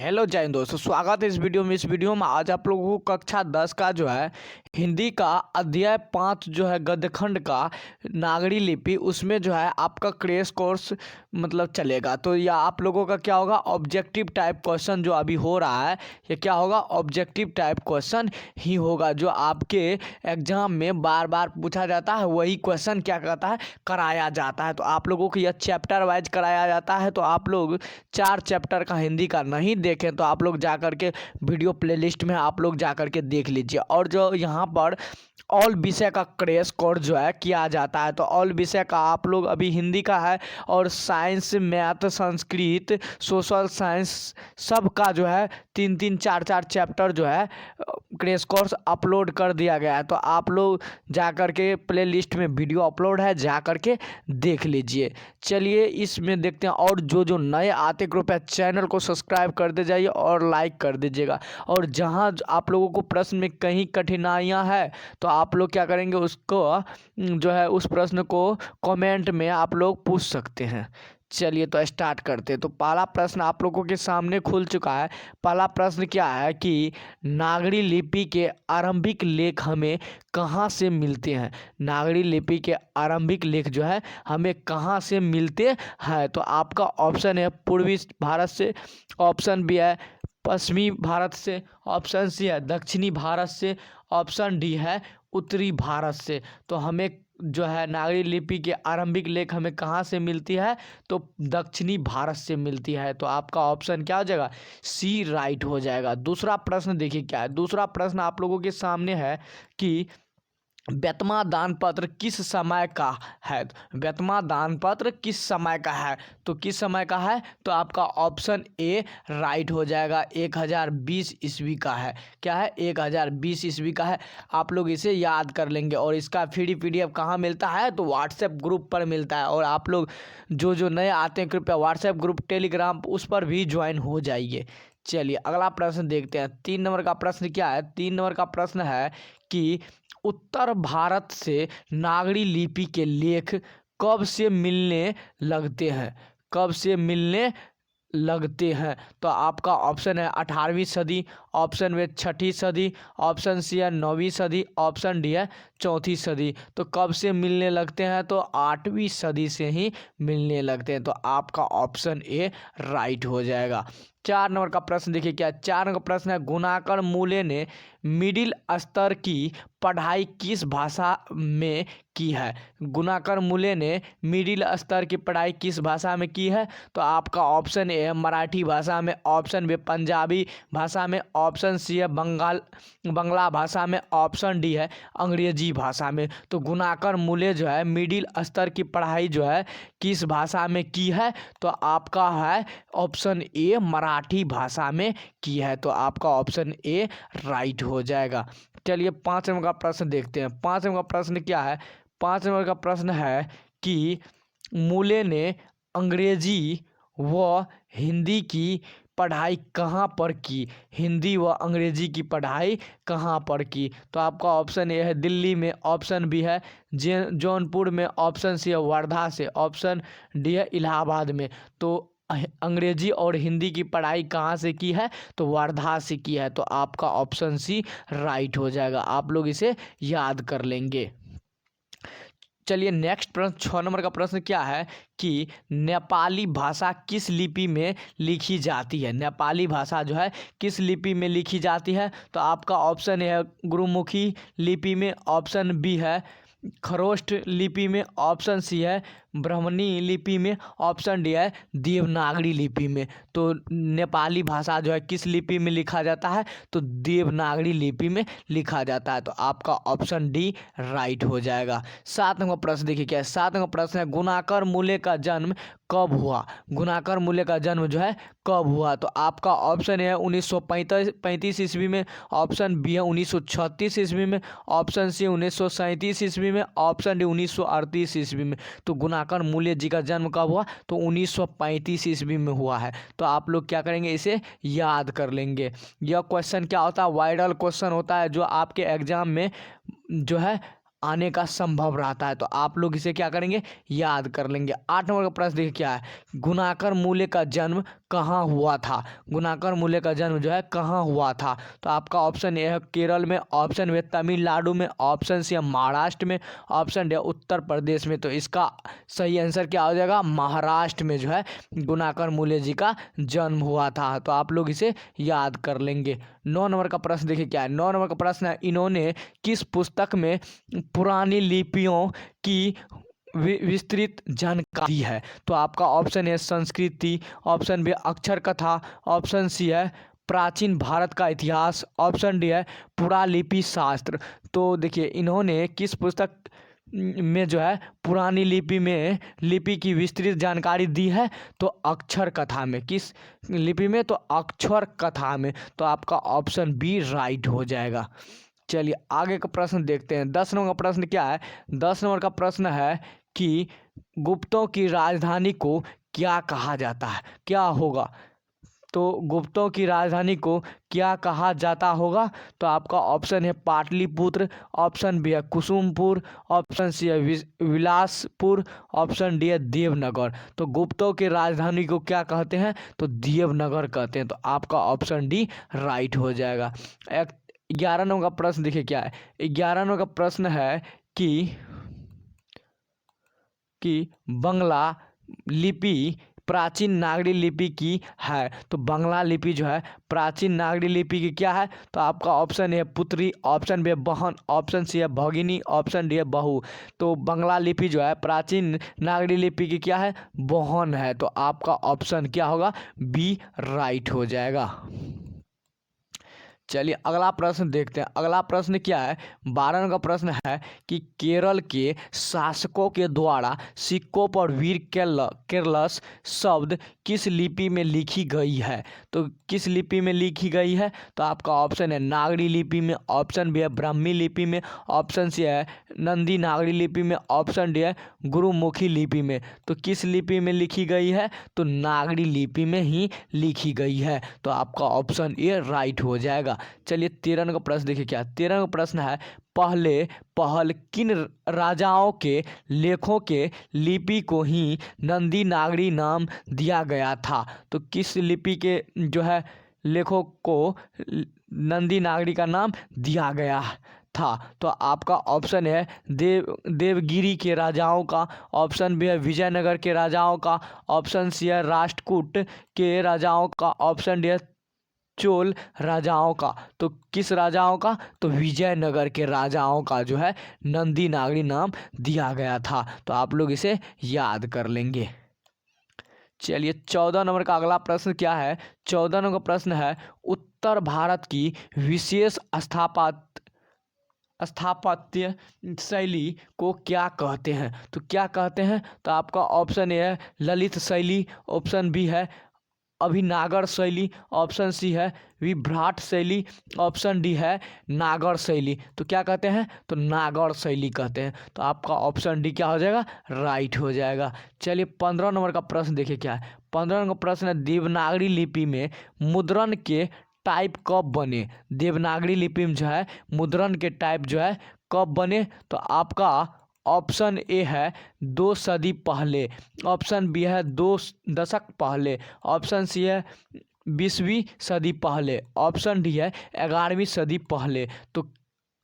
Hello जय हिंद दोस्तों, स्वागत है इस वीडियो में। आज आप लोगों को कक्षा 10 का जो है हिंदी का अध्याय 5 जो है गद्यखंड का नागरी लिपि, उसमें जो है आपका क्रैश कोर्स मतलब चलेगा। तो या आप लोगों का क्या होगा, ऑब्जेक्टिव टाइप क्वेश्चन जो अभी हो रहा है, ये क्या होगा, ऑब्जेक्टिव टाइप क्वेश्चन ही होगा, जो आपके एग्जाम में बार बार पूछा जाता है। वही क्वेश्चन क्या करता है, कराया जाता है। तो आप लोगों को यह चैप्टर वाइज कराया जाता है। तो आप लोग 4 चैप्टर का हिंदी का नहीं देखें तो आप लोग जा कर के वीडियो प्लेलिस्ट में आप लोग जा कर के देख लीजिए। और जो यहाँ पर ऑल विषय का क्रैश कोर्स जो है किया जाता है, तो ऑल विषय का आप लोग अभी हिंदी का है और science, math, Sanskrit, social science सब का जो है 3-3, 4-4 चैप्टर जो है क्रैश कोर्स अपलोड कर दिया गया है। तो आप लोग जा कर के प्ले लिस्ट में वीडियो अपलोड है, जा कर के देख लीजिए। चलिए इसमें देखते हैं। और जो जो नए आते कृपया चैनल को सब्सक्राइब कर दे जाइए और लाइक कर दीजिएगा। और जहां आप लोगों को प्रश्न में कहीं कठिनाइयां है तो आप लोग क्या करेंगे, उसको जो है उस प्रश्न को कमेंट में आप लोग पूछ सकते हैं। चलिए तो स्टार्ट करते हैं। तो पहला प्रश्न आप लोगों के सामने खुल चुका है। पहला प्रश्न क्या है कि नागरी लिपि के आरंभिक लेख हमें कहाँ से मिलते हैं। नागरी लिपि के आरंभिक लेख जो है हमें कहाँ से मिलते हैं। तो आपका ऑप्शन है पूर्वी भारत से, ऑप्शन बी है पश्चिमी भारत से, ऑप्शन सी है दक्षिणी भारत से, ऑप्शन डी है उत्तरी भारत से। तो हमें जो है नागरी लिपि के आरंभिक लेख हमें कहाँ से मिलती है, तो दक्षिणी भारत से मिलती है। तो आपका ऑप्शन क्या हो जाएगा, सी राइट हो जाएगा। दूसरा प्रश्न देखिए क्या है। दूसरा प्रश्न आप लोगों के सामने है कि बेतमा दान पत्र किस समय का है। बेतमा दान पत्र किस समय का है, तो किस समय का है, तो आपका ऑप्शन ए राइट हो जाएगा। 1020 ईस्वी का है। क्या है, 1020 ईस्वी का है। आप लोग इसे याद कर लेंगे। और इसका फ्री PDF कहाँ मिलता है, तो व्हाट्सएप ग्रुप पर मिलता है। और आप लोग जो जो नए आते हैं कृपया व्हाट्सएप ग्रुप, टेलीग्राम उस पर भी ज्वाइन हो जाइए। चलिए अगला प्रश्न देखते हैं। 3 नंबर का प्रश्न क्या है। 3 नंबर का प्रश्न है कि उत्तर भारत से नागरी लिपि के लेख कब से मिलने लगते हैं। कब से मिलने लगते हैं। तो आपका ऑप्शन है 18वीं सदी, ऑप्शन बी 6ठी सदी, ऑप्शन सी है 9वीं सदी, ऑप्शन डी है 4थी सदी। तो कब से मिलने लगते हैं, तो 8वीं सदी से ही मिलने लगते हैं। तो आपका ऑप्शन ए राइट हो जाएगा। 4 नंबर का प्रश्न देखिए क्या। 4 नंबर का प्रश्न है गुणाकर मूले ने मिडिल स्तर की पढ़ाई किस भाषा में की है। गुणाकर मूले ने मिडिल स्तर की पढ़ाई किस भाषा में की है। तो आपका ऑप्शन ए है मराठी भाषा में, ऑप्शन बी पंजाबी भाषा में, ऑप्शन सी है बंगला भाषा में, ऑप्शन डी है अंग्रेजी भाषा में। तो गुणाकर मूले जो है मिडिल स्तर की पढ़ाई जो है किस भाषा में की है, तो आपका है ऑप्शन ए मराठी भाषा में की है। तो आपका ऑप्शन ए राइट हो जाएगा। चलिए 5 नंबर का प्रश्न देखते हैं। 5 नंबर का प्रश्न क्या है। 5 नंबर का प्रश्न है कि मूले ने अंग्रेजी व हिंदी की पढ़ाई कहाँ पर की। हिंदी व अंग्रेजी की पढ़ाई कहाँ पर की। तो आपका ऑप्शन ए है दिल्ली में, ऑप्शन बी है जौनपुर में, ऑप्शन सी है वर्धा से, ऑप्शन डी है इलाहाबाद में। तो अंग्रेजी और हिंदी की पढ़ाई कहाँ से की है, तो वर्धा से की है। तो आपका ऑप्शन सी राइट हो जाएगा। आप लोग इसे याद कर लेंगे। चलिए नेक्स्ट प्रश्न 6 नंबर का प्रश्न क्या है कि नेपाली भाषा किस लिपि में लिखी जाती है। नेपाली भाषा जो है किस लिपि में लिखी जाती है। तो आपका ऑप्शन है गुरुमुखी लिपि में, ऑप्शन बी है खरोष्ठ लिपि में, ऑप्शन सी है ब्राह्मणी लिपि में, ऑप्शन डी है देवनागरी लिपि में। तो नेपाली भाषा जो है किस लिपि में लिखा जाता है, तो देवनागरी लिपि में लिखा जाता है। तो आपका ऑप्शन डी राइट हो जाएगा। 7 नंबर प्रश्न देखिए क्या है। 7 नंबर प्रश्न है गुणाकर मूले का जन्म कब हुआ। गुणाकर मूले का जन्म जो है कब हुआ। तो आपका ऑप्शन है 1935 ईस्वी में, ऑप्शन बी है 1936 ईस्वी में, ऑप्शन सी 1937 ईस्वी में, ऑप्शन डी 1938 ईस्वी में। तो गुणाकर मूले जी का जन्म कब हुआ, तो 1935 ईस्वी में हुआ है। तो आप लोग क्या करेंगे, इसे याद कर लेंगे। यह क्वेश्चन क्या होता है, वायरल क्वेश्चन होता है, जो आपके एग्जाम में जो है आने का संभव रहता है। तो आप लोग इसे क्या करेंगे, याद कर लेंगे। 8 नंबर का प्रश्न देखिए क्या है। गुणाकर मूले का जन्म कहाँ हुआ था, गुणाकर मूल्य का जन्म जो है कहाँ हुआ था। तो आपका ऑप्शन ए है केरल में, ऑप्शन बी तमिलनाडु में, ऑप्शन सी है महाराष्ट्र में, ऑप्शन डी उत्तर प्रदेश में। तो इसका सही आंसर क्या हो जाएगा, महाराष्ट्र में जो है गुणाकर मूल्य जी का जन्म हुआ था। तो आप लोग इसे याद कर लेंगे। 9 नंबर का प्रश्न देखिए क्या है। 9 नंबर का प्रश्न है, इन्होंने किस पुस्तक में पुरानी लिपियों की विस्तृत जानकारी है। तो आपका ऑप्शन है संस्कृति, ऑप्शन बी अक्षर कथा, ऑप्शन सी है प्राचीन भारत का इतिहास, ऑप्शन डी है पुरालिपि शास्त्र। तो देखिए इन्होंने किस पुस्तक में जो है पुरानी लिपि में लिपि की विस्तृत जानकारी दी है, तो अक्षर कथा में। किस लिपि में, तो अक्षर कथा में। तो आपका ऑप्शन बी राइट हो जाएगा। चलिए आगे का प्रश्न देखते हैं। 10 नंबर का प्रश्न क्या है। 10 नंबर का प्रश्न है कि गुप्तों की राजधानी को क्या कहा जाता है, क्या होगा। तो गुप्तों की राजधानी को क्या कहा जाता होगा। तो आपका ऑप्शन है पाटलिपुत्र, ऑप्शन बी है कुसुमपुर, ऑप्शन सी है विलासपुर, ऑप्शन डी है देवनगर। तो गुप्तों की राजधानी को क्या कहते हैं, तो देवनगर कहते हैं। तो आपका ऑप्शन डी राइट हो जाएगा। 11 नंबर का प्रश्न देखिए क्या है। 11 नंबर का प्रश्न है कि बंगला लिपि प्राचीन नागरी लिपि की है। तो बंगला लिपि जो है प्राचीन नागरी लिपि की क्या है। तो आपका ऑप्शन है पुत्री, ऑप्शन बी है बहन, ऑप्शन सी है भगिनी, ऑप्शन डी है बहू। तो बंगला लिपि जो है प्राचीन नागरी लिपि की क्या है, बहन है। तो आपका ऑप्शन क्या होगा, बी राइट हो जाएगा। चलिए अगला प्रश्न देखते हैं। अगला प्रश्न क्या है। 12 नंबर का प्रश्न है कि केरल के शासकों के द्वारा सिक्कों पर वीर केरलस शब्द किस लिपि में लिखी गई है। तो किस लिपि में लिखी गई है। तो आपका ऑप्शन है नागरी लिपि में, ऑप्शन बी है ब्राह्मी लिपि में, ऑप्शन सी है नंदी नागरी लिपि में, ऑप्शन डी है गुरुमुखी लिपि में। तो किस लिपि में लिखी गई है, तो नागरी लिपि में ही लिखी गई है। तो आपका ऑप्शन ए राइट हो जाएगा। चलिए 13 का प्रश्न देखिए क्या। 13 का प्रश्न है पहल किन राजाओं के लेखों के लिपि को ही नंदी नागरी नाम दिया गया था। तो किस लिपि के जो है लेखों को नंदी नागरी का नाम दिया गया था। तो आपका ऑप्शन है देवगिरी के राजाओं का, ऑप्शन बी है विजयनगर के राजाओं का, ऑप्शन सी है राष्ट्रकूट के राजाओं का, ऑप्शन डी है चोल राजाओं का। तो किस राजाओं का, तो विजयनगर के राजाओं का जो है नंदी नागरी नाम दिया गया था। तो आप लोग इसे याद कर लेंगे। चलिए 14 नंबर का अगला प्रश्न क्या है। 14 नंबर का प्रश्न है उत्तर भारत की विशेष स्थापत्य शैली को क्या कहते हैं। तो क्या कहते हैं, तो आपका ऑप्शन ए है ललित शैली, ऑप्शन बी है अभिनागर शैली, ऑप्शन सी है विभ्राट शैली, ऑप्शन डी है नागर शैली। तो क्या कहते हैं, तो नागर शैली कहते हैं। तो आपका ऑप्शन डी क्या हो जाएगा, राइट हो जाएगा। चलिए 15 नंबर का प्रश्न देखिए क्या है। 15 नंबर का प्रश्न है देवनागरी लिपि में मुद्रण के टाइप कब बने। देवनागरी लिपि में जो है मुद्रण के टाइप जो है कब बने। तो आपका ऑप्शन ए है 2 सदी पहले, ऑप्शन बी है 2 दशक पहले, ऑप्शन सी है 20वीं सदी पहले, ऑप्शन डी है 11वीं सदी पहले। तो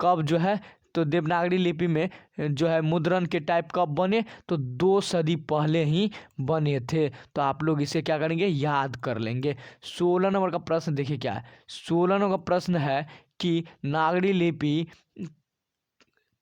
कब जो है, तो देवनागरी लिपि में जो है मुद्रण के टाइप कब बने, तो 2 सदी पहले ही बने थे। तो आप लोग इसे क्या करेंगे, याद कर लेंगे। 16 नंबर का प्रश्न देखिए क्या है। 16 नंबर का प्रश्न है कि नागरी लिपि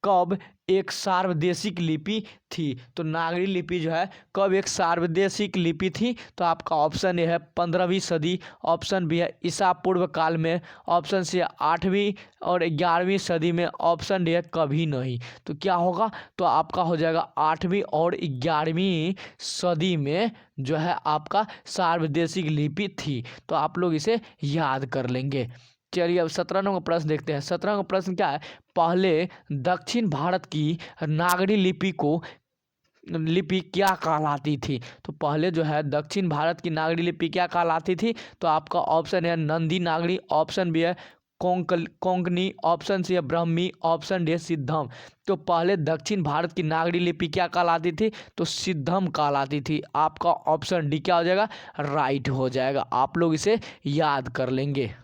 कब एक सार्वदेशिक लिपि थी। तो नागरी लिपि जो है कब एक सार्वदेशिक लिपि थी। तो आपका ऑप्शन ए है 15वीं सदी, ऑप्शन बी है ईसा पूर्व काल में, ऑप्शन सी है 8वीं और 11वीं सदी में, ऑप्शन डी है कभी नहीं। तो क्या होगा, तो आपका हो जाएगा 8वीं और 11वीं सदी में जो है आपका सार्वदेशिक लिपि थी। तो आप लोग इसे याद कर लेंगे। चलिए अब 17 नंबर प्रश्न देखते हैं। 17 का प्रश्न क्या है, पहले दक्षिण भारत की नागरी लिपि क्या कहलाती थी। तो पहले जो है दक्षिण भारत की नागरी लिपि क्या कहलाती थी। तो आपका ऑप्शन है नंदी नागरी, ऑप्शन बी है कोंकणी, ऑप्शन सी है ब्राह्मी, ऑप्शन डी है सिद्धम। तो पहले दक्षिण भारत की नागरी लिपि क्या कहलाती थी? तो सिद्धम कहलाती थी। आपका ऑप्शन डी क्या हो जाएगा? राइट हो जाएगा। आप लोग इसे याद कर लेंगे।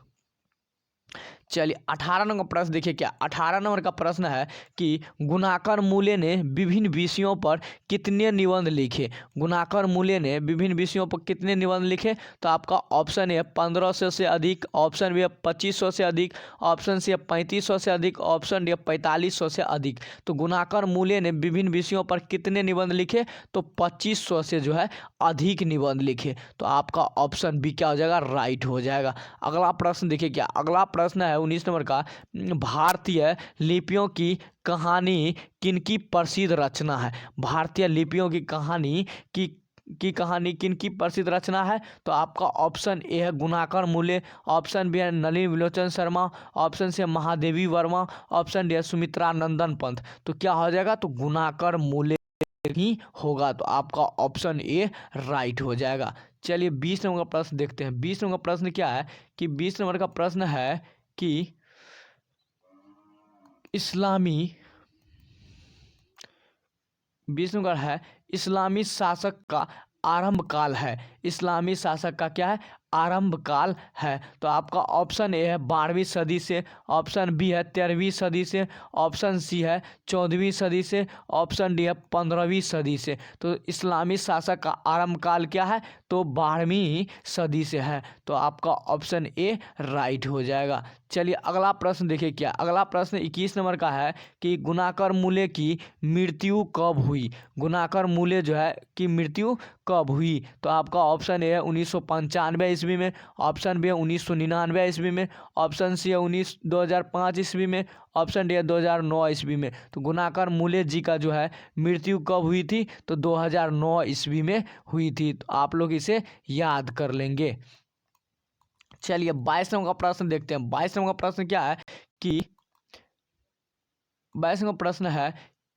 चलिए 18 नंबर प्रश्न देखिए क्या 18 नंबर का प्रश्न है कि गुणाकर मूल्य ने विभिन्न विषयों पर कितने निबंध लिखे? गुणाकर मूल्य ने विभिन्न विषयों पर कितने निबंध लिखे? तो आपका ऑप्शन है 1500 से अधिक, ऑप्शन बी है 2500 से अधिक, ऑप्शन सी है 3500 से अधिक, ऑप्शन डी है 4500 से अधिक। तो गुणाकर मूल्य ने विभिन्न विषयों पर कितने निबंध लिखे? तो 2500 से जो है अधिक निबंध लिखे। तो आपका ऑप्शन बी क्या हो जाएगा? राइट हो जाएगा। अगला प्रश्न देखिए क्या अगला प्रश्न है 19 नंबर का, भारतीय लिपियों की कहानी किनकी प्रसिद्ध रचना है? भारतीय लिपियों की कहानी कहानी किनकी प्रसिद्ध रचना है? तो आपका ऑप्शन ए है गुणाकर मूल्य, ऑप्शन बी है नलिनी विलोचन शर्मा, ऑप्शन सी है महादेवी वर्मा, ऑप्शन डी है सुमित्रा नंदन पंत। तो क्या हो जाएगा? तो गुणाकर मूल्य ही होगा। तो आपका ऑप्शन ए राइट हो जाएगा। चलिए 20 नंबर का प्रश्न देखते हैं। 20 नंबर का प्रश्न क्या है कि 20 नंबर का प्रश्न है कि इस्लामी 20 नंबर है इस्लामी शासक का आरंभ काल है। इस्लामी शासक का क्या है? आरंभ काल है। तो आपका ऑप्शन ए है 12वीं सदी से, ऑप्शन बी है 13वीं सदी से, ऑप्शन सी है 14वीं सदी से, ऑप्शन डी है 15वीं सदी से। तो इस्लामी शासक का आरंभ काल क्या है? तो 12वीं सदी से है। तो आपका ऑप्शन ए राइट हो जाएगा। चलिए अगला प्रश्न देखिए क्या अगला प्रश्न 21 नंबर का है कि गुणाकर मूल्य की मृत्यु कब हुई? गुणाकर मूल्य जो है की मृत्यु कब हुई? तो आपका ऑप्शन ए है 1995 ईस्वी में, ऑप्शन बी है 1999 ईस्वी में, ऑप्शन सी है 2005 ईस्वी में, ऑप्शन डी है 2009 ईस्वी में। तो गुणाकर मूल्य जी का जो है मृत्यु कब हुई थी? तो 2009 ईस्वी में हुई थी। तो आप लोग इसे याद कर लेंगे। चलिए 22 नंबर का प्रश्न देखते हैं। 22 नंबर का प्रश्न क्या है कि 22 नंबर प्रश्न है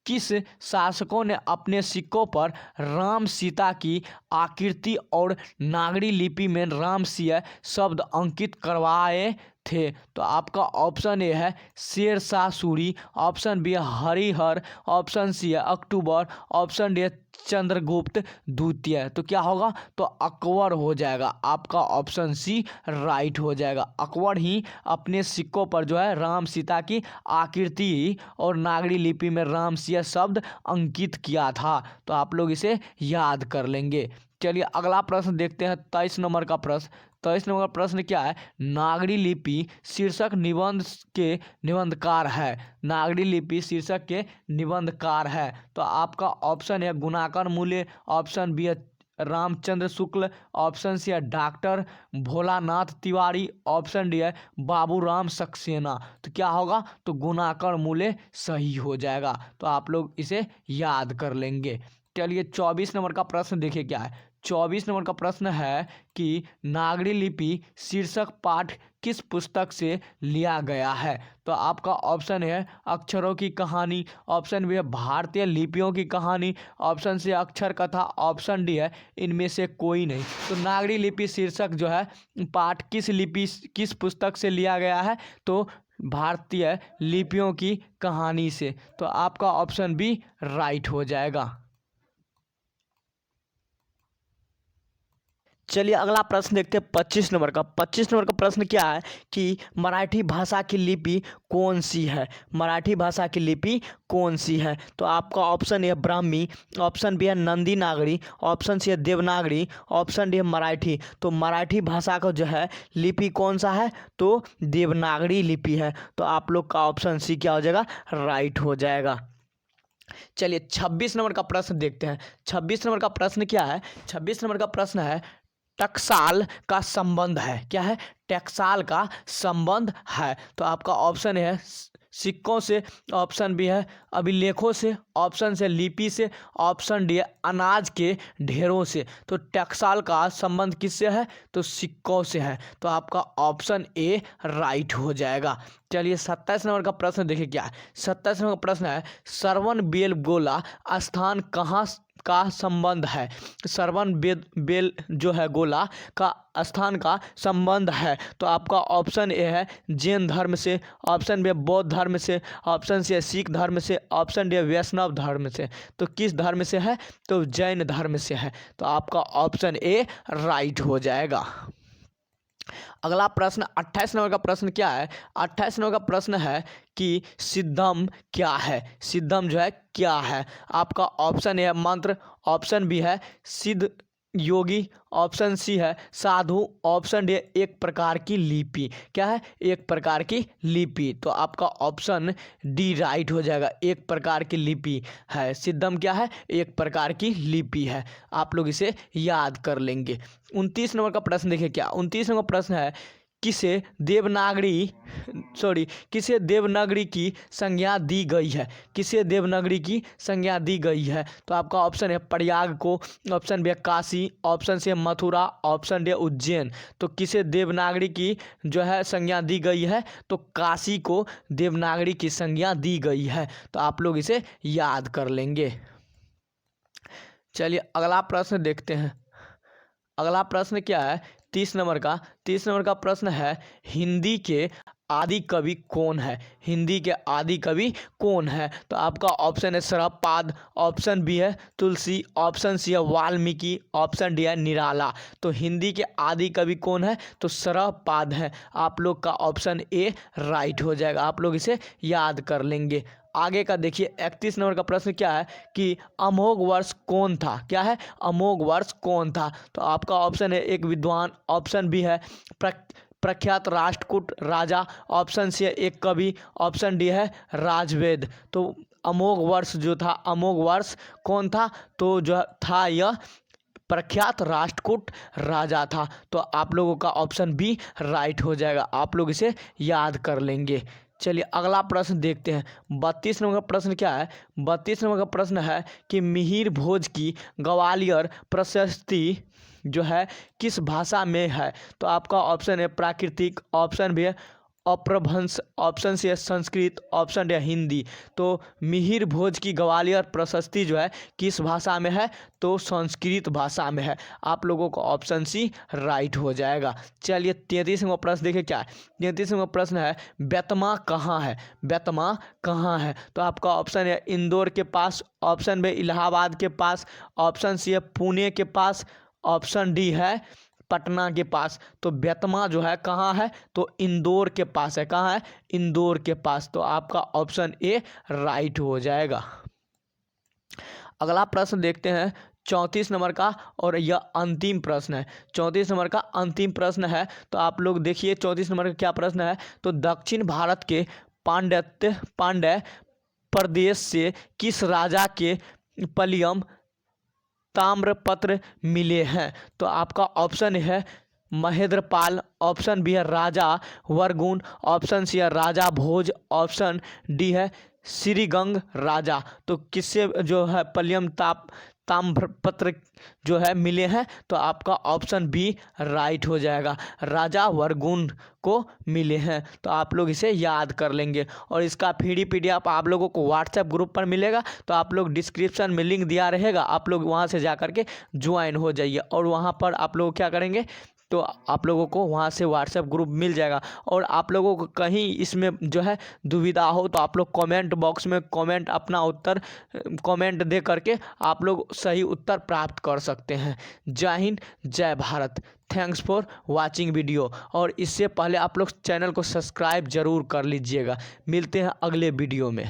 किस शासकों ने अपने सिक्कों पर राम सीता की आकृति और नागरी लिपि में राम सिया शब्द अंकित करवाए थे? तो आपका ऑप्शन ए है शेर शाह सूरी, ऑप्शन बी है हरिहर, ऑप्शन सी है अक्टूबर, ऑप्शन डी है चंद्रगुप्त द्वितीय। तो क्या होगा? तो अकबर हो जाएगा। आपका ऑप्शन सी राइट हो जाएगा। अकबर ही अपने सिक्कों पर जो है राम सीता की आकृति और नागरी लिपि में राम सिया शब्द अंकित किया था। तो आप लोग इसे याद कर लेंगे। चलिए अगला प्रश्न देखते हैं 23 नंबर का प्रश्न। 23 नंबर का प्रश्न क्या है? नागरी लिपि शीर्षक निबंध के निबंधकार है। नागरी लिपि शीर्षक के निबंधकार है। तो आपका ऑप्शन है गुणाकर मूल्य, ऑप्शन बी है रामचंद्र शुक्ल, ऑप्शन सी है doctor Bholanath Tiwari, option D है बाबूराम सक्सेना। तो क्या होगा? तो गुणाकर मूल्य सही हो जाएगा। तो आप लोग इसे याद कर लेंगे। चलिए 24 नंबर का प्रश्न देखिए क्या है। 24 नंबर का प्रश्न है कि नागरी लिपि शीर्षक पाठ किस पुस्तक से लिया गया है? तो आपका ऑप्शन है अक्षरों की कहानी, ऑप्शन बी है भारतीय लिपियों की कहानी, ऑप्शन सी अक्षर कथा, ऑप्शन डी है इनमें से कोई नहीं। तो नागरी लिपि शीर्षक जो है पाठ किस पुस्तक से लिया गया है? तो भारतीय लिपियों की कहानी से। तो आपका ऑप्शन बी राइट हो जाएगा। चलिए अगला प्रश्न देखते हैं 25 नंबर का। 25 नंबर का प्रश्न क्या है कि मराठी भाषा की लिपि कौन सी है? मराठी भाषा की लिपि कौन सी है? तो आपका ऑप्शन ए है ब्राह्मी, ऑप्शन बी है नंदी नागरी, ऑप्शन सी है देवनागरी, ऑप्शन डी है मराठी। तो मराठी भाषा का जो है लिपि कौन सा है? तो देवनागरी लिपि है। तो आप लोग का ऑप्शन सी क्या हो जाएगा? राइट हो जाएगा। चलिए 26 नंबर का प्रश्न देखते हैं। 26 नंबर का प्रश्न क्या है? 26 नंबर का प्रश्न है टकसाल का संबंध है। क्या है? टकसाल का संबंध है। तो आपका ऑप्शन है सिक्कों से, ऑप्शन बी है अभिलेखों से, ऑप्शन से लिपि से, ऑप्शन डी है अनाज के ढेरों से। तो टकसाल का संबंध किससे है? तो सिक्कों से है। तो आपका ऑप्शन ए राइट हो जाएगा। चलिए 27 नंबर का प्रश्न देखिए क्या है। 27 नंबर का प्रश्न है श्रवण बेलगोला स्थान कहाँ का संबंध है, श्रवण बेल जो है गोला का स्थान का संबंध है। तो आपका ऑप्शन ए है जैन धर्म से, ऑप्शन बी बौद्ध धर्म से, ऑप्शन सी सिख धर्म से, ऑप्शन डी वैष्णव धर्म से। तो किस धर्म से है? तो जैन धर्म से है। तो आपका ऑप्शन ए राइट हो जाएगा। अगला प्रश्न 28 नंबर का प्रश्न क्या है? 28 नंबर का प्रश्न है कि सिद्धम क्या है? सिद्धम जो है क्या है? आपका ऑप्शन ए है मंत्र, ऑप्शन बी है सिद्ध योगी, ऑप्शन सी है साधु, ऑप्शन डी एक प्रकार की लिपि। क्या है? एक प्रकार की लिपि। तो आपका ऑप्शन डी राइट हो जाएगा, एक प्रकार की लिपि है। सिद्धम क्या है? एक प्रकार की लिपि है। आप लोग इसे याद कर लेंगे। 29 नंबर का प्रश्न देखिए क्या 29 नंबर प्रश्न है, किसे देवनागरी की संज्ञा दी गई है? किसे देवनागरी की संज्ञा दी गई है? तो आपका ऑप्शन है प्रयाग को, option B Kashi, option C Mathura, option D Ujjain. तो किसे देवनागरी की जो है संज्ञा दी गई है? तो काशी को देवनागरी की संज्ञा दी गई है। तो आप लोग इसे याद कर लेंगे। चलिए अगला प्रश्न देखते हैं। अगला प्रश्न क्या है? 30 नंबर का प्रश्न है, हिंदी के आदि कवि कौन है? हिंदी के आदि कवि कौन है? तो आपका ऑप्शन है शरपद, ऑप्शन बी है तुलसी, ऑप्शन सी है वाल्मीकि, ऑप्शन डी है निराला। तो हिंदी के आदि कवि कौन है? तो शरपद है। आप लोग का ऑप्शन ए राइट हो जाएगा। आप लोग इसे याद कर लेंगे। आगे का देखिए 31 नंबर का प्रश्न क्या है कि अमोघ वर्ष कौन था? क्या है? अमोघ वर्ष कौन था? तो आपका ऑप्शन है एक विद्वान, ऑप्शन बी है प्रख्यात राष्ट्रकूट राजा, ऑप्शन सी है एक कवि, ऑप्शन डी है राजवेद। तो अमोघ वर्ष जो था, अमोघ वर्ष कौन था? तो जो था यह प्रख्यात राष्ट्रकूट राजा था। तो आप लोगों का ऑप्शन बी राइट हो जाएगा। आप लोग इसे याद कर लेंगे। चलिए अगला प्रश्न देखते हैं। 32 नंबर का प्रश्न क्या है? 32 नंबर का प्रश्न है कि मिहिर भोज की ग्वालियर प्रशस्ति जो है किस भाषा में है? तो आपका ऑप्शन है प्राकृतिक, ऑप्शन भी है अपभ्रंश, ऑप्शन सी है संस्कृत, ऑप्शन डी है हिंदी। तो मिहिर भोज की ग्वालियर प्रशस्ति जो है किस भाषा में है? तो संस्कृत भाषा में है। आप लोगों को ऑप्शन सी राइट हो जाएगा। चलिए 33वां प्रश्न देखिए क्या है? 33वां प्रश्न है बेतमा कहाँ है? बेतमा कहाँ है? तो आपका ऑप्शन है इंदौर के पास, ऑप्शन बी इलाहाबाद के पास, ऑप्शन सी है पुणे के पास, ऑप्शन डी है पटना के पास। तो बेतमा जो है कहाँ है? तो इंदौर के पास है। कहाँ है? इंदौर के पास। तो आपका ऑप्शन ए राइट हो जाएगा। अगला प्रश्न देखते हैं 34 नंबर का, और यह अंतिम प्रश्न है। 34 नंबर का अंतिम प्रश्न है। तो आप लोग देखिए 34 नंबर का क्या प्रश्न है? तो दक्षिण भारत के पांड्य प्रदेश से किस राजा के पलियम ताम्रपत्र मिले हैं? तो आपका ऑप्शन है महेंद्रपाल, ऑप्शन बी है राजा वर्गुण, ऑप्शन सी है राजा भोज, ऑप्शन डी है श्रीगंग राजा। तो किससे जो है पलियम ताम्रपत्र जो है मिले हैं? तो आपका ऑप्शन बी राइट हो जाएगा, राजा वर्गुण को मिले हैं। तो आप लोग इसे याद कर लेंगे। और इसका फ्री पीडीएफ आप लोगों को व्हाट्सएप ग्रुप पर मिलेगा। तो आप लोग डिस्क्रिप्शन में लिंक दिया रहेगा, आप लोग वहां से जा करके ज्वाइन हो जाइए। और वहां पर आप लोग क्या करेंगे? तो आप लोगों को वहाँ से व्हाट्सएप ग्रुप मिल जाएगा। और आप लोगों को कहीं इसमें जो है दुविधा हो तो आप लोग कमेंट बॉक्स में अपना उत्तर कमेंट दे करके आप लोग सही उत्तर प्राप्त कर सकते हैं। जय हिंद, जय Bharat. Thanks for watching video. और इससे पहले आप लोग चैनल को सब्सक्राइब जरूर कर लीजिएगा। मिलते हैं अगले वीडियो में।